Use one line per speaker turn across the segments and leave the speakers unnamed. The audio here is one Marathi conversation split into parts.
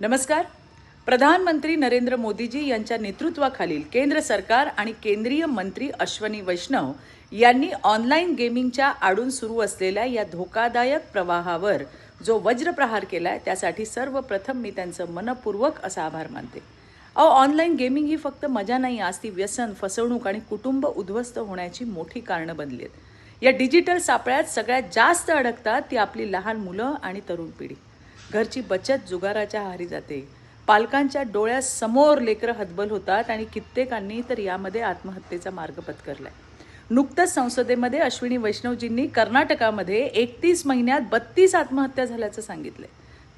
नमस्कार. प्रधानमंत्री नरेंद्र मोदीजी यांच्या नेतृत्वाखालील केंद्र सरकार आणि केंद्रीय मंत्री अश्विनी वैष्णव यांनी ऑनलाईन गेमिंगच्या आडून सुरू असलेल्या या धोकादायक प्रवाहावर जो वज्रप्रहार केलाय त्यासाठी सर्वप्रथम मी त्यांचं मनपूर्वक असा आभार मानते. ऑनलाईन गेमिंग ही फक्त मजा नाही, आज ती व्यसन, फसवणूक आणि कुटुंब उद्ध्वस्त होण्याची मोठी कारणं बनली आहेत. या डिजिटल सापळ्यात सगळ्यात जास्त अडकतात ती आपली लहान मुलं आणि तरुण पिढी. घरची बचत जुगाराच्या आहारी जाते. पालकांच्या डोळ्यासमोर लेकरं हतबल होतात आणि कित्येकांनी तर यामध्ये आत्महत्येचा मार्ग पत्करलाय. नुकतंच संसदेमध्ये अश्विनी वैष्णवजींनी कर्नाटकामध्ये 31 महिन्यात 32 आत्महत्या झाल्याचं सांगितलंय.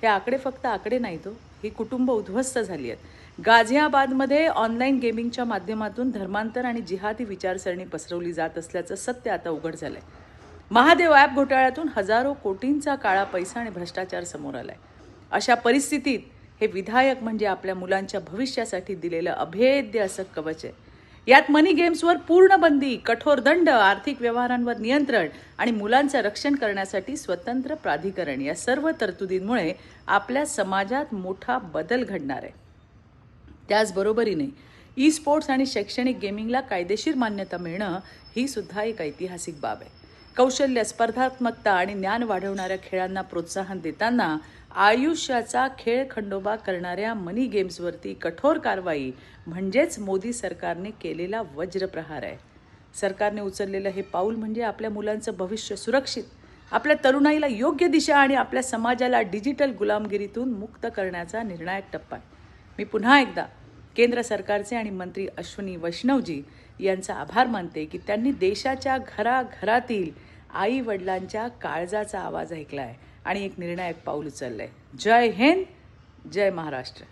हे आकडे फक्त आकडे नाहीत, ही कुटुंब उद्ध्वस्त झाली आहेत. गाझियाबादमध्ये ऑनलाईन गेमिंगच्या माध्यमातून धर्मांतर आणि जिहादी विचारसरणी पसरवली जात असल्याचं सत्य आता उघड झालंय. महादेव ॲप घोटाळ्यातून हजारो कोटींचा काळा पैसा आणि भ्रष्टाचार समोर आलाय. अशा परिस्थितीत हे विधायक म्हणजे आपल्या मुलांच्या भविष्यासाठी दिलेलं अभेद्य असं कवच आहे. यात मनी गेम्सवर पूर्ण बंदी, कठोर दंड, आर्थिक व्यवहारांवर नियंत्रण आणि मुलांचं रक्षण करण्यासाठी स्वतंत्र प्राधिकरण या सर्व तरतुदींमुळे आपल्या समाजात मोठा बदल घडणार आहे. त्याचबरोबरीने ई स्पोर्ट्स आणि शैक्षणिक गेमिंगला कायदेशीर मान्यता मिळणं ही सुद्धा एक ऐतिहासिक बाब आहे. कौशल्य, स्पर्धात्मकता आणि ज्ञान वाढवणाऱ्या खेळांना प्रोत्साहन देताना आयुष्याचा खेळ खंडोबा करणाऱ्या मनी गेम्सवरती कठोर कारवाई म्हणजेच मोदी सरकारने केलेला वज्रप्रहार आहे. सरकारने उचललेलं हे पाऊल म्हणजे आपल्या मुलांचं भविष्य सुरक्षित, आपल्या तरुणाईला योग्य दिशा आणि आपल्या समाजाला डिजिटल गुलामगिरीतून मुक्त करण्याचा निर्णायक टप्पा आहे. मी पुन्हा एकदा केंद्र सरकारचे आणि मंत्री अश्विनी वैष्णवजी यांचा आभार मानते की त्यांनी देशाच्या घराघरातील आई वडिलांच्या काळजाचा आवाज ऐकलाय आणि एक निर्णायक पाऊल उचललंय. जय हिंद, जय महाराष्ट्र.